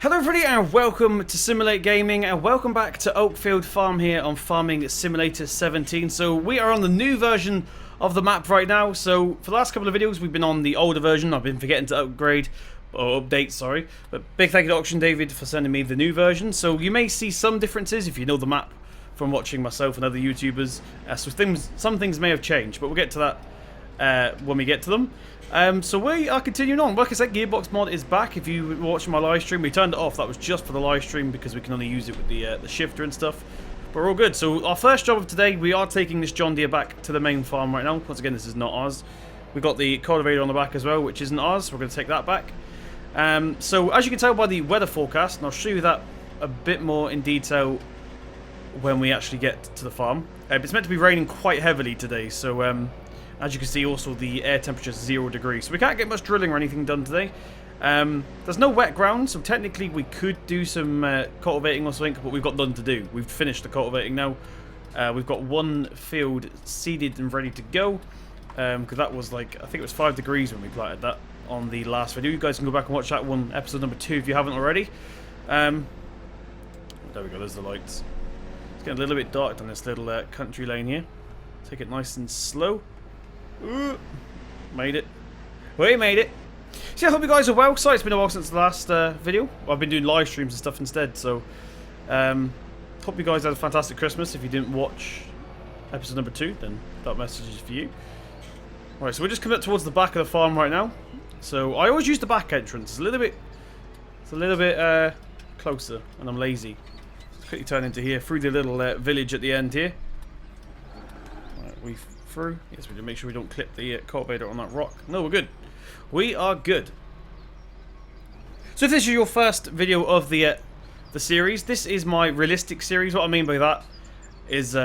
Hello everybody and welcome to Simulate Gaming and welcome back to Oakfield Farm here on Farming Simulator 17. So we are on the new version of the map right now. So for the last couple of videos we've been on the older version. I've been forgetting to upgrade, or update, sorry. But big thank you to OxygenDavid for sending me the new version. So you may see some differences if you know the map from watching myself and other YouTubers. So some things may have changed, but we'll get to that when we get to them. So we are continuing on. Like I said, Gearbox mod is back. If you were watching my live stream, we turned it off. That was just for the live stream because we can only use it with the shifter and stuff. But we're all good. So our first job of today, we are taking this John Deere back to the main farm right now. Once again, this is not ours. We've got the cultivator on the back as well, which isn't ours. We're going to take that back. So as you can tell by the weather forecast, and I'll show you that a bit more in detail when we actually get to the farm. It's meant to be raining quite heavily today, so as you can see, also the air temperature is 0 degrees, so we can't get much drilling or anything done today. There's no wet ground, so technically we could do some cultivating or something, but we've got none to do. We've finished the cultivating now. We've got one field seeded and ready to go, because that was like, I think it was 5 degrees when we planted that on the last video. You guys can go back and watch that one, episode number 2, if you haven't already. There we go, there's the lights. It's getting a little bit dark on this little country lane here. Take it nice and slow. Made it. We made it. So yeah, I hope you guys are well. Sorry, it's been a while since the last video. I've been doing live streams and stuff instead, so hope you guys had a fantastic Christmas. If you didn't watch episode number 2, then that message is for you. Alright, so we're just coming up towards the back of the farm right now. So I always use the back entrance. It's a little bit closer, and I'm lazy. Let's quickly turn into here through the little village at the end here. Alright, we through. Yes, we do. Make sure we don't clip the cultivator on that rock. No, we're good. We are good. So if this is your first video of the series, this is my realistic series. What I mean by that is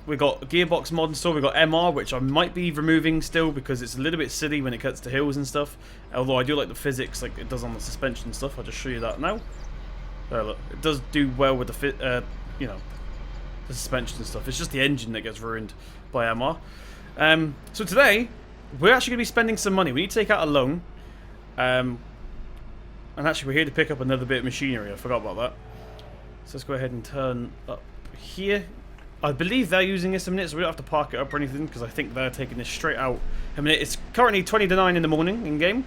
we got Gearbox mod installed. We got MR, which I might be removing still because it's a little bit silly when it cuts to hills and stuff. Although I do like the physics, like it does on the suspension and stuff. I'll just show you that now. Look, it does do well with the you know, the suspension and stuff. It's just the engine that gets ruined by MR. So today we're actually going to be spending some money. We need to take out a loan, and actually we're here to pick up another bit of machinery. I forgot about that. So let's go ahead and turn up here. I believe they're using this a minute, so we don't have to park it up or anything because I think they're taking this straight out a minute. It's currently 20 to 9 in the morning in game,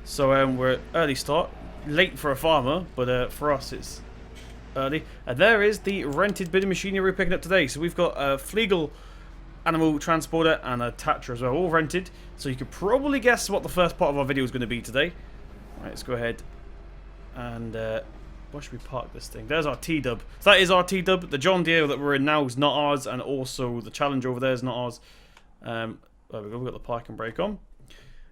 so we're early start, late for a farmer, but for us it's early. And there is the rented bit of machinery we're picking up today. So we've got a Flegel animal transporter and a Tatra as well, all rented. So you could probably guess what the first part of our video is going to be today. Alright, let's go ahead and where should we park this thing? There's our T-dub. So that is our T-dub. The John Deere that we're in now is not ours, and also the Challenger over there is not ours. There we go, we've got the parking brake on.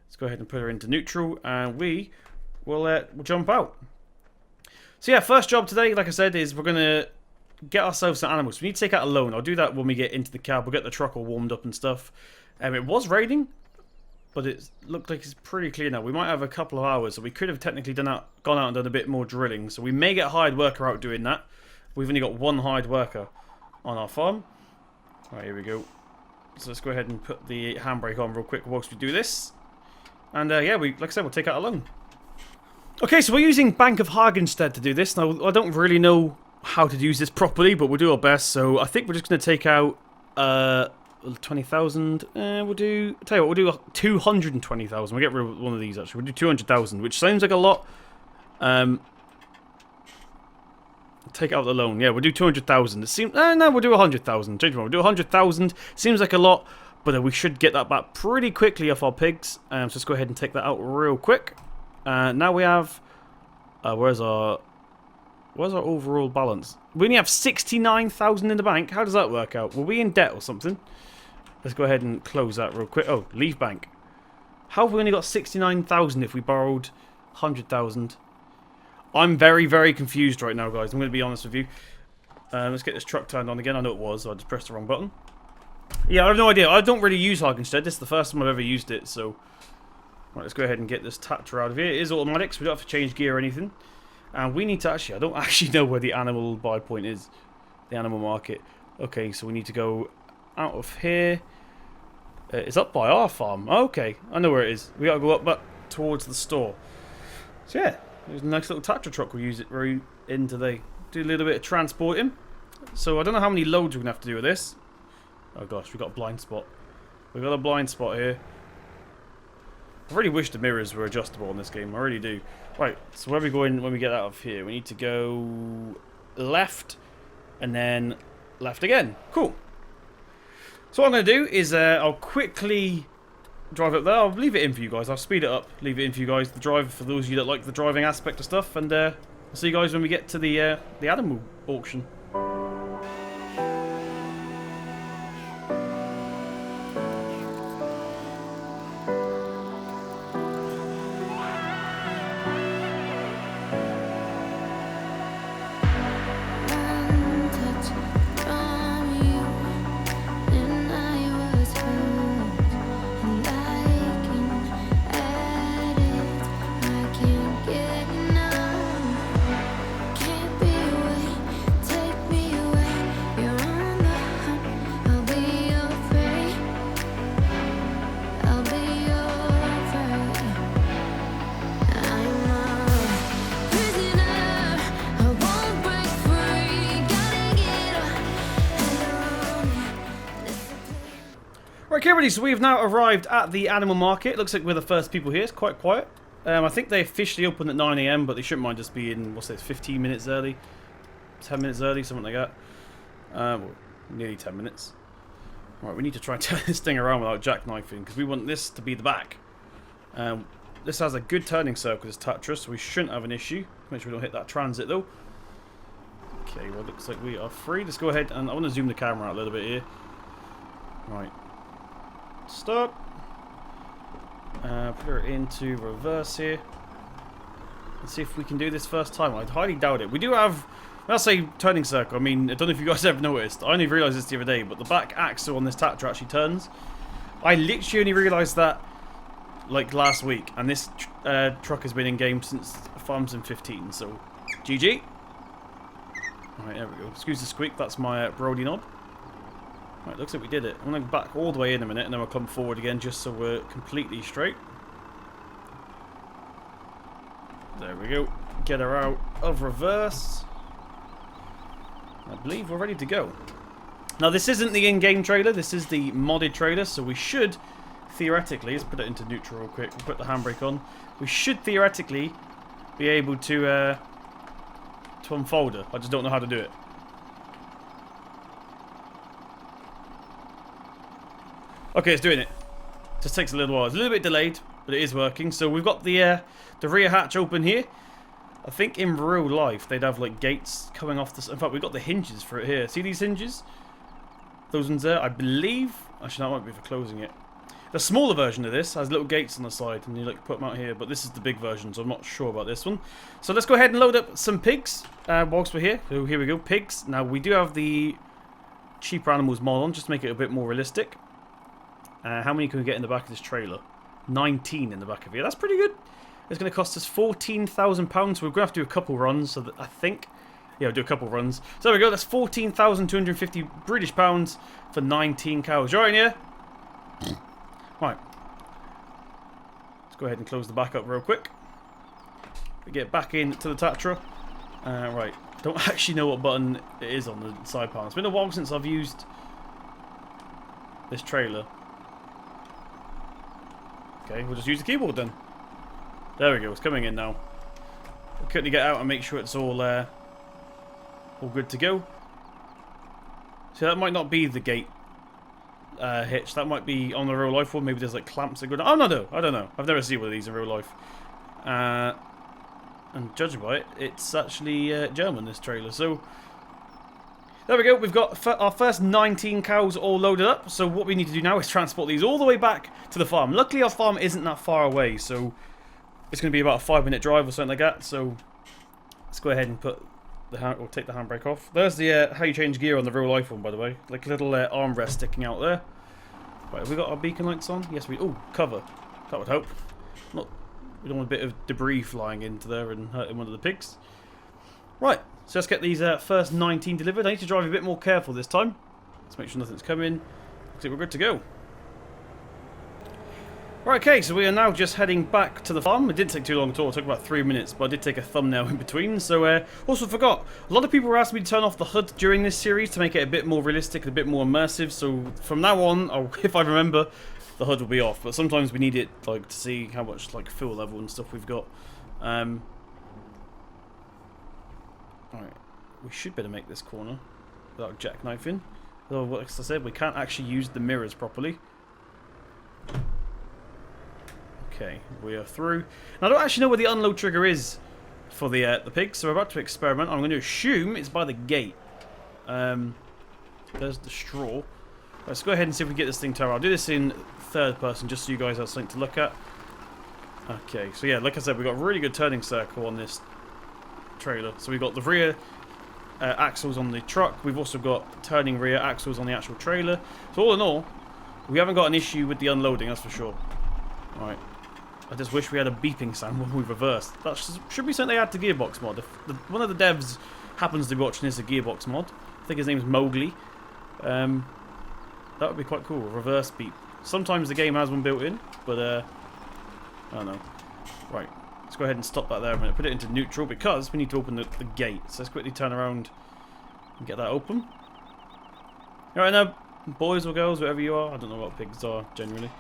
Let's go ahead and put her into neutral, and we'll jump out. So yeah, first job today, like I said, is we're going to get ourselves some animals. We need to take out a loan. I'll do that when we get into the cab. We'll get the truck all warmed up and stuff. It was raining, but it looked like it's pretty clear now. We might have a couple of hours, so we could have technically gone out and done a bit more drilling. So we may get a hired worker out doing that. We've only got one hired worker on our farm. Alright, here we go. So let's go ahead and put the handbrake on real quick whilst we do this. And yeah, like I said, we'll take out a loan. Okay, so we're using Bank of Hagenstead to do this. Now, I don't really know how to use this properly, but we'll do our best. So I think we're just going to take out 20,000. We'll do, tell you what, we'll do 220,000. We'll get rid of one of these actually. We'll do 200,000, which sounds like a lot. Take out the loan. Yeah, we'll do 200,000. It seems no, we'll do 100,000. Change one. We'll do 100,000. Seems like a lot, but we should get that back pretty quickly off our pigs. So let's go ahead and take that out real quick. Now we have where's our overall balance? We only have 69,000 in the bank. How does that work out? Were we in debt or something? Let's go ahead and close that real quick. Oh, leave bank. How have we only got 69,000 if we borrowed 100,000? I'm very, very confused right now, guys. I'm going to be honest with you. Let's get this truck turned on again. I know it was, so I just pressed the wrong button. Yeah, I have no idea. I don't really use Hagenstead. This is the first time I've ever used it, so right, let's go ahead and get this Tatra out of here. It is automatic, so we don't have to change gear or anything. And we need to actually, I don't actually know where the animal buy point is. The animal market. Okay, so we need to go out of here. It's up by our farm. Okay, I know where it is. We gotta go up towards the store. So yeah, There's a nice little tractor truck we're in today. Do a little bit of transporting. So I don't know how many loads we're going to have to do with this. Oh gosh, we've got a blind spot. We've got a blind spot here. I really wish the mirrors were adjustable in this game. I really do. Right, so where are we going when we get out of here? We need to go left and then left again. Cool. So what I'm going to do is I'll quickly drive up there. I'll leave it in for you guys. I'll speed it up, leave it in for you guys. The drive for those of you that like the driving aspect of stuff. And I'll see you guys when we get to the animal auction. Right, everybody, so we have now arrived at the animal market. Looks like we're the first people here. It's quite quiet. I think they officially open at 9 AM, but they shouldn't mind just being, what's this, 15 minutes early? 10 minutes early, something like that. Well, nearly 10 minutes. Right, we need to try and turn this thing around without jackknifing, because we want this to be the back. This has a good turning circle, this Tatra, so we shouldn't have an issue. Make sure we don't hit that transit, though. Okay, well, looks like we are free. Let's go ahead, and I want to zoom the camera out a little bit here. Right. Stop. Put her into reverse here. Let's see if we can do this first time. I highly doubt it. We do have, when I say turning circle, I mean, I don't know if you guys ever noticed. I only realised this the other day, but the back axle on this Tatra actually turns. I literally only realised that like last week, and this truck has been in game since Farms in 15, so GG. Alright, there we go. Excuse the squeak, that's my Brody knob. Right, looks like we did it. I'm going to back all the way in a minute and then we'll come forward again just so we're completely straight. There we go. Get her out of reverse. I believe we're ready to go. Now this isn't the in-game trailer, this is the modded trailer, so we should theoretically, let's put it into neutral real quick, we'll put the handbrake on. We should theoretically be able to unfold her. I just don't know how to do it. Okay, it's doing it. Just takes a little while. It's a little bit delayed, but it is working. So we've got the rear hatch open here. I think in real life they'd have like gates coming off the. In fact, we've got the hinges for it here. See these hinges? Those ones there. I believe. Actually, that might be for closing it. The smaller version of this has little gates on the side, and you like put them out here. But this is the big version, so I'm not sure about this one. So let's go ahead and load up some pigs whilst we're here. So here we go, pigs. Now we do have the cheaper animals mod on, just to make it a bit more realistic. How many can we get in the back of this trailer? 19 in the back of here. That's pretty good. It's going to cost us £14,000. So we're going to have to do a couple runs. So that I think, yeah, we'll do a couple runs. So there we go. That's 14,250 British pounds for 19 cows. You alright, yeah? Right. Let's go ahead and close the back up real quick. We get back into the Tatra. Right. Don't actually know what button it is on the side panel. It's been a while since I've used this trailer. Okay, we'll just use the keyboard then. There we go, it's coming in now. We'll quickly get out and make sure it's all good to go. So that might not be the gate hitch. That might be on the real life one. Maybe there's like clamps that go down. Oh no, I don't know. I've never seen one of these in real life. And judging by it, it's actually German, this trailer. So there we go. We've got our first 19 cows all loaded up. So what we need to do now is transport these all the way back to the farm. Luckily, our farm isn't that far away, so it's going to be about a 5-minute drive or something like that. So let's go ahead and put or take the handbrake off. There's the how you change gear on the real life one, by the way. Like a little armrest sticking out there. Right, have we got our beacon lights on? Yes, we. Oh, cover. That would help. We don't want a bit of debris flying into there and hurting one of the pigs. Right. So let's get these first 19 delivered. I need to drive a bit more careful this time. Let's make sure nothing's coming. Looks like we're good to go. Right, okay, so we are now just heading back to the farm. It didn't take too long at all, it took about 3 minutes, but I did take a thumbnail in between. So, also forgot, a lot of people were asking me to turn off the HUD during this series to make it a bit more realistic, a bit more immersive. So, from now on, if I remember, the HUD will be off. But sometimes we need it, like, to see how much, like, fuel level and stuff we've got. Alright, we should better make this corner without jackknifing. Though, like I said, we can't actually use the mirrors properly. Okay, we are through. Now, I don't actually know where the unload trigger is for the pig, so we're about to experiment. I'm going to assume it's by the gate. There's the straw. Let's go ahead and see if we can get this thing turned around. I'll do this in third person just so you guys have something to look at. Okay, so yeah, like I said, we've got a really good turning circle on this trailer. So we've got the rear axles on the truck. We've also got turning rear axles on the actual trailer. So all in all, we haven't got an issue with the unloading, that's for sure. Alright. I just wish we had a beeping sound when we reversed. That should be something they add to Gearbox mod. If one of the devs happens to be watching this, a Gearbox mod. I think his name's Mowgli. That would be quite cool. A reverse beep. Sometimes the game has one built in, but I don't know. Right. Let's go ahead and stop that there a minute. Put it into neutral because we need to open the gate. So let's quickly turn around and get that open. Alright now, boys or girls, whatever you are. I don't know what pigs are generally.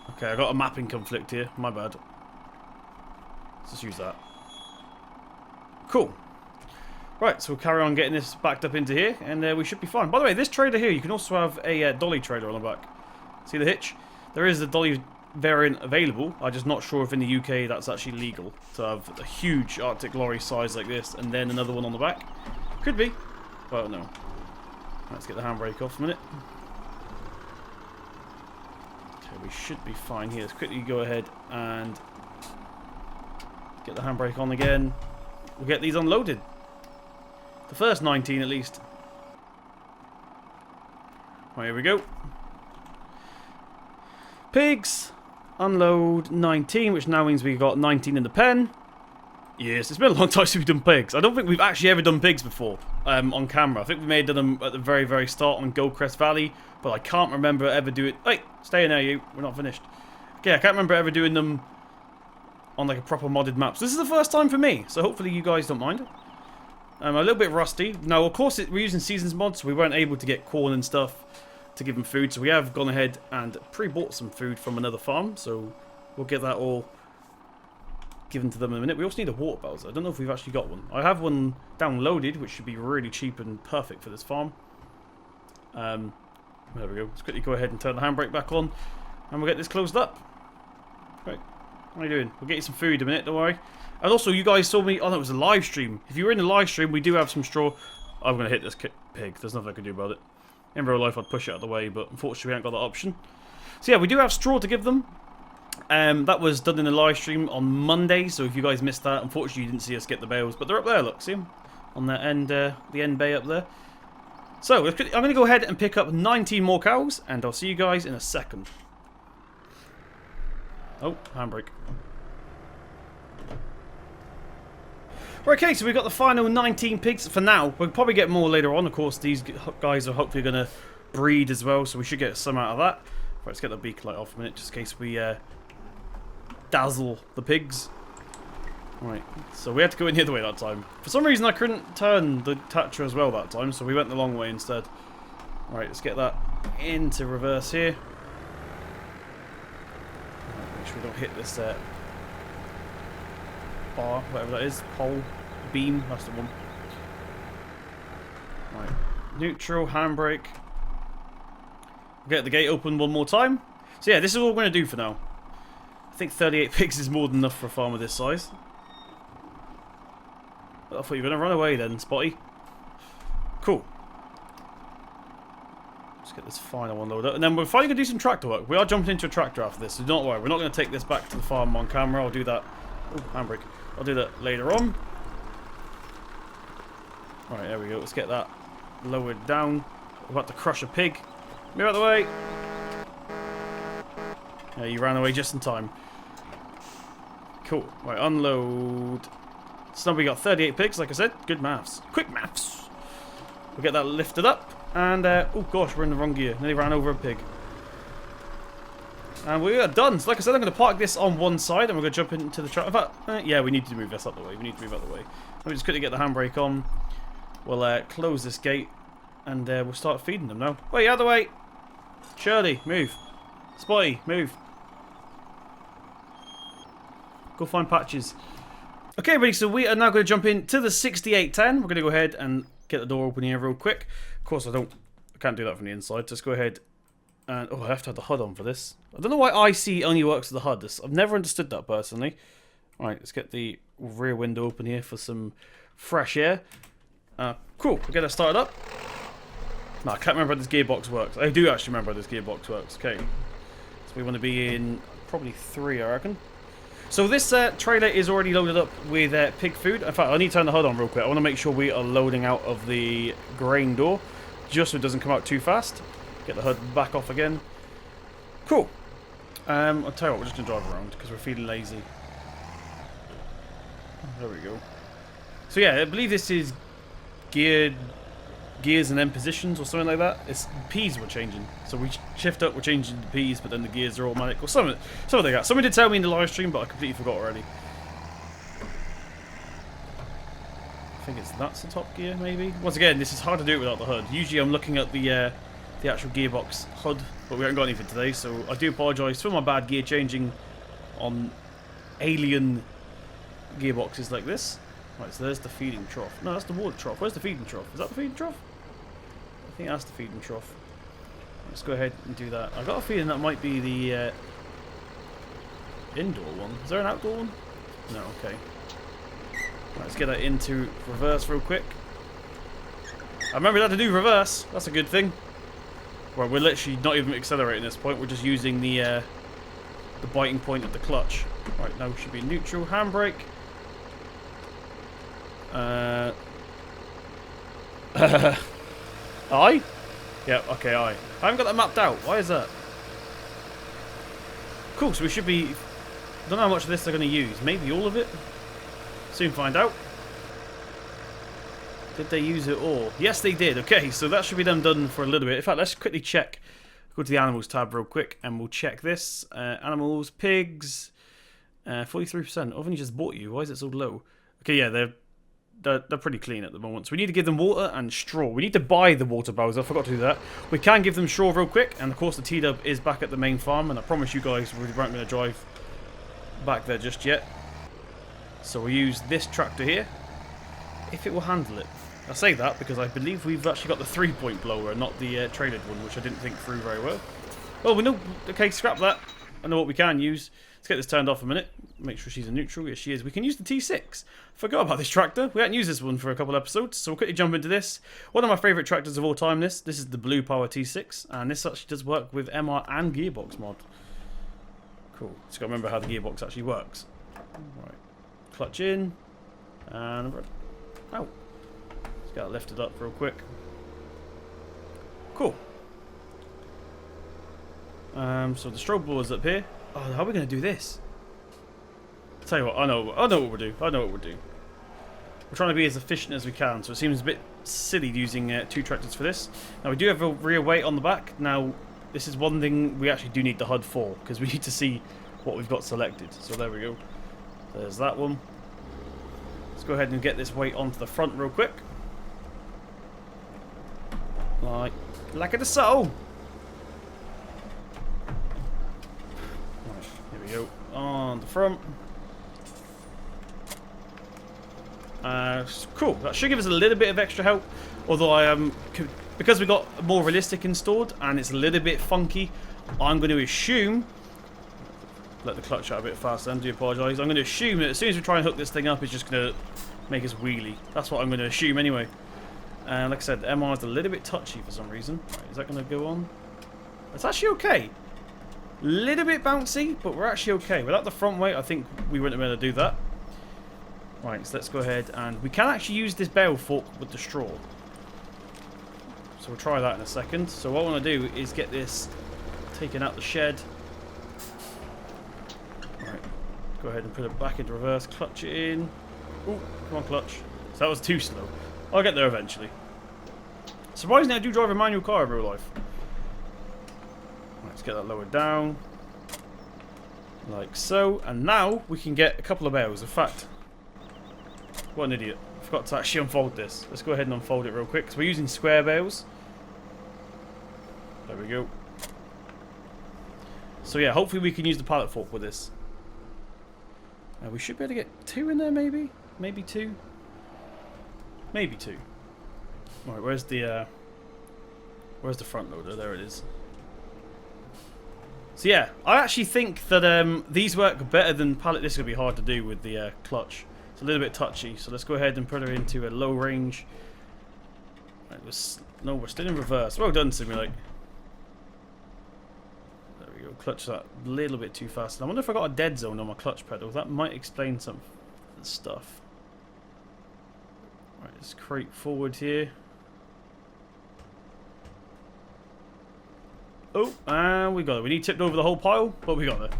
Okay, I got a mapping conflict here. My bad. Let's just use that. Cool. Right, so we'll carry on getting this backed up into here, and we should be fine. By the way, this trailer here, you can also have a dolly trailer on the back. See the hitch? There is a dolly variant available. I'm just not sure if in the UK that's actually legal to have a huge Arctic lorry size like this, and then another one on the back. Could be, but I don't know. Let's get the handbrake off a minute. We should be fine here. Let's quickly go ahead and get the handbrake on again. We'll get these unloaded. The first 19 at least. Right, here we go. Pigs. Unload 19, which now means we've got 19 in the pen. Yes, it's been a long time since we've done pigs. I don't think we've actually ever done pigs before on camera. I think we may have done them at the very, very start on Goldcrest Valley, but I can't remember ever doing it. Hey, stay in there, you. We're not finished. Okay, I can't remember ever doing them on like a proper modded map. So this is the first time for me, so hopefully you guys don't mind. I'm a little bit rusty. Now, of course, we're using Seasons mods, so we weren't able to get corn and stuff to give them food, so we have gone ahead and pre-bought some food from another farm, so we'll get that all given to them in a minute. We also need a water bowser. I don't know if we've actually got one. I have one downloaded, which should be really cheap and perfect for this farm. There we go. Let's quickly go ahead and turn the handbrake back on, and we'll get this closed up. Right. What are you doing? We'll get you some food in a minute, don't worry. And also, you guys saw me... Oh, no, it was a live stream. If you were in the live stream, we do have some straw. I'm going to hit this pig. There's nothing I can do about it. In real life, I'd push it out of the way, but unfortunately, we haven't got that option. So yeah, we do have straw to give them. That was done in the live stream on Monday, so if you guys missed that, unfortunately you didn't see us get the bales, but they're up there, look, see them? On the end bay up there. So, I'm going to go ahead and pick up 19 more cows, and I'll see you guys in a second. Oh, handbrake. Right, okay, so we've got the final 19 pigs for now. We'll probably get more later on, of course, these guys are hopefully going to breed as well, so we should get some out of that. Right, let's get the beak light off a minute, just in case we dazzle the pigs. Right, so we had to go in the other way that time. For some reason I couldn't turn the Thatcher as well that time, so we went the long way instead. Right, let's get that into reverse here. Right, make sure we don't hit this bar, whatever that is, pole, beam, that's the one. Right, neutral, handbrake. Get the gate open one more time. So yeah, this is all we're going to do for now. I think 38 pigs is more than enough for a farm of this size. I thought you were going to run away then, Spotty. Cool. Let's get this final one loaded up. And then we're finally going to do some tractor work. We are jumping into a tractor after this, so don't worry. We're not going to take this back to the farm on camera. I'll do that. Oh, handbrake. I'll do that later on. Alright, there we go. Let's get that lowered down. We're about to crush a pig. Move out of the way. Yeah, you ran away just in time. Cool. Right, unload. So now we got 38 pigs, like I said. Good maths. Quick maths. We'll get that lifted up. And, oh gosh, we're in the wrong gear. Nearly ran over a pig. And we are done. So like I said, I'm going to park this on one side and we're going to jump into the truck. In fact, yeah, we need to move this out the way. We need to move out the way. Let me just quickly get the handbrake on. We'll close this gate and we'll start feeding them now. Wait, out of the way. Shirley, move. Spotty, move. Go find Patches. Okay, everybody, so we are now going to jump into the 6810. We're going to go ahead and get the door open here real quick. Of course, I can't do that from the inside. Just go ahead and... Oh, I have to have the HUD on for this. I don't know why IC only works with the HUD. I've never understood that, personally. Alright, let's get the rear window open here for some fresh air. Cool, we'll get that started up. No, I can't remember how this gearbox works. I do actually remember how this gearbox works. Okay, so we want to be in probably 3, I reckon. So this trailer is already loaded up with pig food. In fact, I need to turn the HUD on real quick. I want to make sure we are loading out of the grain door, just so it doesn't come out too fast. Get the HUD back off again. Cool. I'll tell you what, we're just going to drive around because we're feeling lazy. There we go. So yeah, I believe this is gears and then positions or something like that. It's P's we're changing. So we shift up, we're changing the P's, but then the gears are automatic. Or something like that. Someone did tell me in the live stream, but I completely forgot already. I think that's the top gear, maybe. Once again, this is hard to do it without the HUD. Usually I'm looking at the actual gearbox HUD, but we haven't got anything today, so I do apologise for my bad gear changing on alien gearboxes like this. Right, so there's the feeding trough. No, that's the water trough. Where's the feeding trough? Is that the feeding trough? I think that's the feeding trough. Let's go ahead and do that. I've got a feeling that might be the indoor one. Is there an outdoor one? No, okay. Right, let's get that into reverse real quick. I remember that to do reverse. That's a good thing. Well, we're literally not even accelerating at this point. We're just using the biting point of the clutch. Right, now we should be neutral. Handbrake. I? Yeah, okay, I haven't got that mapped out. Why is that? Cool, so we should be... I don't know how much of this they're going to use. Maybe all of it? Soon find out. Did they use it all? Yes, they did. Okay, so that should be them done for a little bit. In fact, let's quickly check. Go to the animals tab real quick, and we'll check this. Animals, pigs, 43%. I've only just bought you. Why is it so low? Okay, yeah, they're pretty clean at the moment. So we need to give them water and straw. We need to buy the water barrels. I forgot to do that. We can give them straw real quick, and of course the T-Dub is back at the main farm, and I promise you guys we weren't going to drive back there just yet. So we'll use this tractor here, if it will handle it. I say that because I believe we've actually got the 3-point blower, not the trailered one, which I didn't think through very well. Well, we know... Okay, scrap that. I know what we can use. Let's get this turned off a minute. Make sure she's in neutral. Yes, she is. We can use the T6. Forgot about this tractor. We hadn't used this one for a couple episodes, so we'll quickly jump into this. One of my favourite tractors of all time, this is the Blue Power T6, and this actually does work with MR and Gearbox mod. Cool. Just got to remember how the gearbox actually works. Right. Clutch in. And... Ow. Just got to lift it up real quick. Cool. So the strobe blower's up here. Oh, how are we going to do this? I'll tell you what, I know what we'll do. We're trying to be as efficient as we can, so it seems a bit silly using 2 tractors for this. Now, we do have a rear weight on the back. Now, this is one thing we actually do need the HUD for, because we need to see what we've got selected. So there we go. There's that one. Let's go ahead and get this weight onto the front real quick. Like it so. Here we go. On the front. Cool. That should give us a little bit of extra help. Although I am, because we got more realistic installed and it's a little bit funky, I'm going to assume. Let the clutch out a bit faster. I do apologise. I'm going to assume that as soon as we try and hook this thing up, it's just going to make us wheelie. That's what I'm going to assume anyway. And like I said, the MR is a little bit touchy for some reason. Right, is that going to go on? It's actually okay. Little bit bouncy, but we're actually okay. Without the front weight, I think we wouldn't have been able to do that. Right, so let's go ahead and we can actually use this barrel fork with the straw. So we'll try that in a second. So what I want to do is get this taken out the shed. Right, go ahead and put it back into reverse, clutch it in. Oh, come on, clutch. So that was too slow. I'll get there eventually. Surprisingly, I do drive a manual car in real life. Right, let's get that lowered down. Like so. And now we can get a couple of bales. In fact, what an idiot. I forgot to actually unfold this. Let's go ahead and unfold it real quick, because we're using square bales. There we go. So yeah, hopefully we can use the pallet fork with this. We should be able to get 2 in there, maybe? Maybe 2? Maybe 2. Alright, where's the front loader? There it is. So yeah, I actually think that these work better than pallet. This is going to be hard to do with the clutch. It's a little bit touchy, so let's go ahead and put her into a low range. Right, no, we're still in reverse. Well done, Simulate. There we go. Clutch that a little bit too fast. I wonder if I got a dead zone on my clutch pedal. That might explain some stuff. Right, let's crate forward here. Oh, and we got it. We need tipped over the whole pile, but we got it.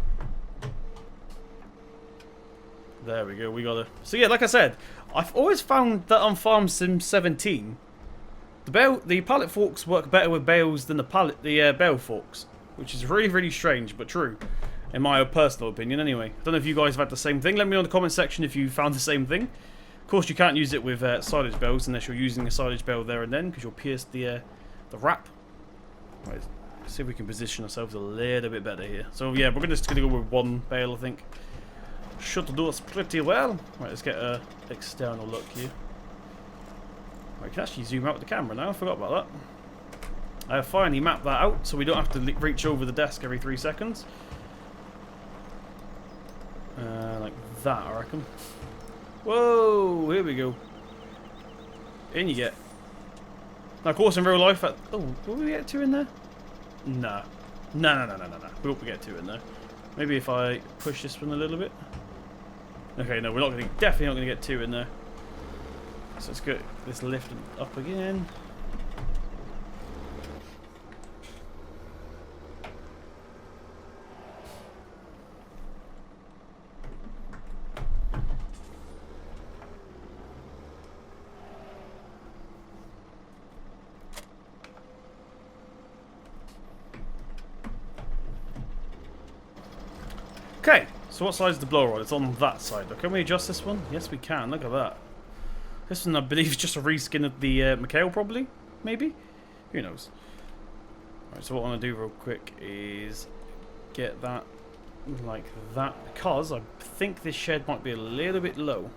There we go, we got it. So yeah, like I said, I've always found that on Farm Sim 17, the pallet forks work better with bales than the bale forks, which is really, really strange, but true, in my personal opinion. Anyway, I don't know if you guys have had the same thing. Let me know in the comment section if you found the same thing. Of course, you can't use it with silage bales unless you're using a silage bale there and then, because you'll pierce the wrap. Right, let's see if we can position ourselves a little bit better here. So yeah, we're just gonna go with 1 bale, I think. Should do us pretty well. Right, let's get a external look here. I can actually zoom out with the camera now. I forgot about that. I finally mapped that out, so we don't have to reach over the desk every 3 seconds. Like that, I reckon. Whoa! Here we go. In you get. Now, of course, in real life, oh, will we get 2 in there? Nah. No. We won't get 2 in there. Maybe if I push this one a little bit. Okay, no, we're not going to, definitely not going to get 2 in there. So let's get this lifted up again. Okay. So what side is the blower on? It's on that side. But can we adjust this one? Yes, we can. Look at that. This one, I believe, is just a reskin of the McHale, probably? Maybe? Who knows? Alright, so what I want to do real quick is get that like that, because I think this shed might be a little bit low.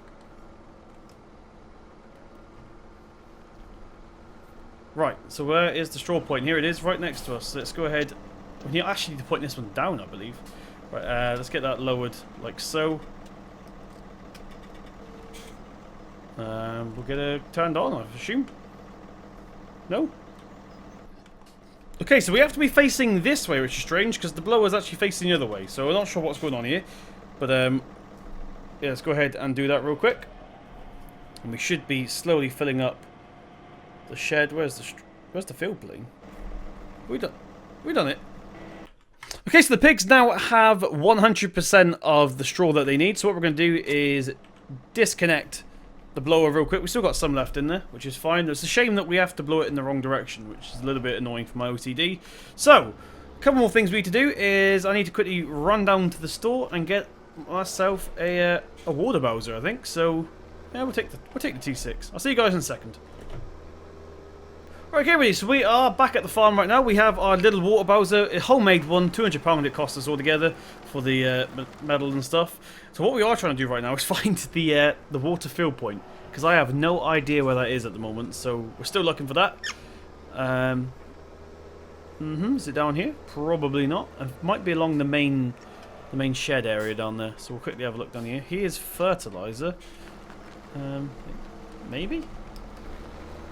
Right, so where is the straw point? Here it is, right next to us. So let's go ahead. We need actually to point this one down, I believe. Right, let's get that lowered like so. We'll get it turned on, I assume. No? Okay, so we have to be facing this way, which is strange, because the blower is actually facing the other way. So we're not sure what's going on here. But, yeah, let's go ahead and do that real quick. And we should be slowly filling up the shed. Where's the field plane? We done it. Okay, so the pigs now have 100% of the straw that they need. So what we're going to do is disconnect the blower real quick. We still got some left in there, which is fine. It's a shame that we have to blow it in the wrong direction, which is a little bit annoying for my OCD. So, a couple more things we need to do is I need to quickly run down to the store and get myself a water bowser, I think. So, yeah, we'll take the T6. I'll see you guys in a second. Right, okay, everybody, so we are back at the farm right now. We have our little water bowser, a homemade one, £200 it cost us altogether for the metal and stuff. So what we are trying to do right now is find the water fill point, because I have no idea where that is at the moment. So we're still looking for that. Is it down here? Probably not. It might be along the main shed area down there. So we'll quickly have a look down here. Here's fertilizer. Maybe.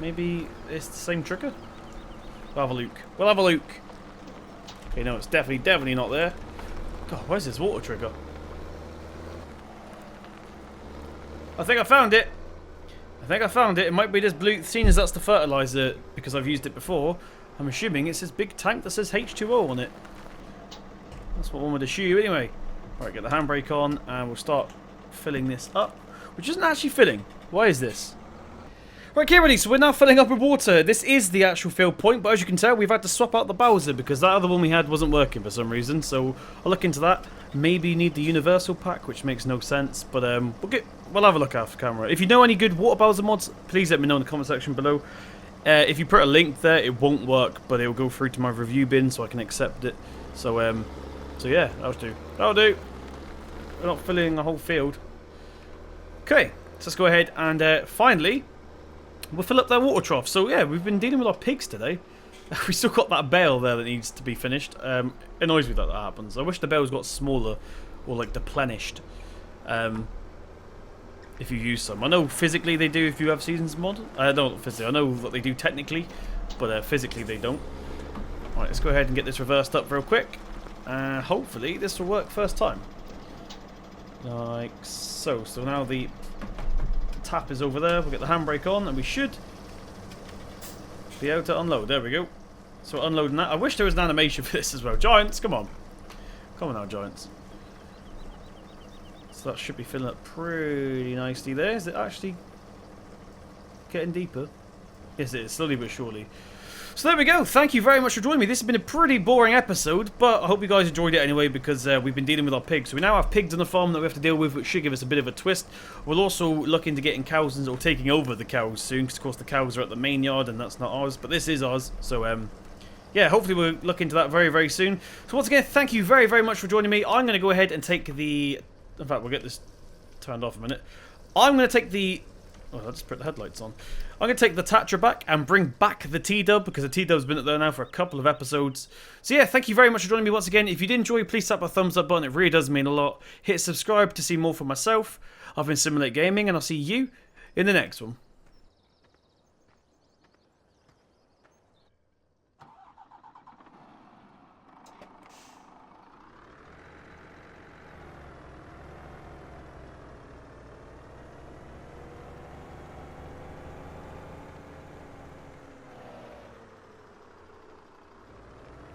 Maybe it's the same trigger? We'll have a look. We'll have a look. Okay, no, it's definitely not there. God, where's this water trigger? I think I found it. It might be this blue, seeing as that's the fertilizer, because I've used it before. I'm assuming it's this big tank that says H2O on it. That's what one would assume anyway. Alright, get the handbrake on, and we'll start filling this up. Which isn't actually filling. Why is this? Right, Kieran, so we're now filling up with water. This is the actual fill point, but as you can tell, we've had to swap out the Bowser because that other one we had wasn't working for some reason. So I'll look into that. Maybe you need the universal pack, which makes no sense, but we'll have a look after camera. If you know any good water Bowser mods, please let me know in the comment section below. If you put a link there, it won't work, but it will go through to my review bin so I can accept it. So yeah, that'll do. That'll do. We're not filling a whole field. Okay, so let's go ahead and finally, we'll fill up that water trough. So yeah, we've been dealing with our pigs today. We still got that bale there that needs to be finished. Annoys me that happens. I wish the bales got smaller or like deplenished. If you use some. I know physically they do if you have seasons mod. No, physically. I know that they do technically, but physically they don't. Alright, let's go ahead and get this reversed up real quick. Hopefully this will work first time. Like so. So now the tap is over there. We'll get the handbrake on and we should be able to unload. There we go. So unloading that. I wish there was an animation for this as well. Giants, come on. Come on now, Giants. So that should be filling up pretty nicely there. Is it actually getting deeper? Yes, it is. Slowly but surely. So there we go. Thank you very much for joining me. This has been a pretty boring episode, but I hope you guys enjoyed it anyway because we've been dealing with our pigs. So we now have pigs on the farm that we have to deal with, which should give us a bit of a twist. We'll also look into getting cows or taking over the cows soon because, of course, the cows are at the main yard and that's not ours, but this is ours. So, yeah, hopefully we'll look into that very, very soon. So once again, thank you very, very much for joining me. I'm going to go ahead and take the... In fact, we'll get this turned off a minute. I'm going to take the... Oh, I'll just put the headlights on. I'm going to take the Tatra back and bring back the T-Dub because the T-Dub's been up there now for a couple of episodes. So yeah, thank you very much for joining me once again. If you did enjoy, please tap a thumbs up button. It really does mean a lot. Hit subscribe to see more from myself. I've been Simulate Gaming and I'll see you in the next one.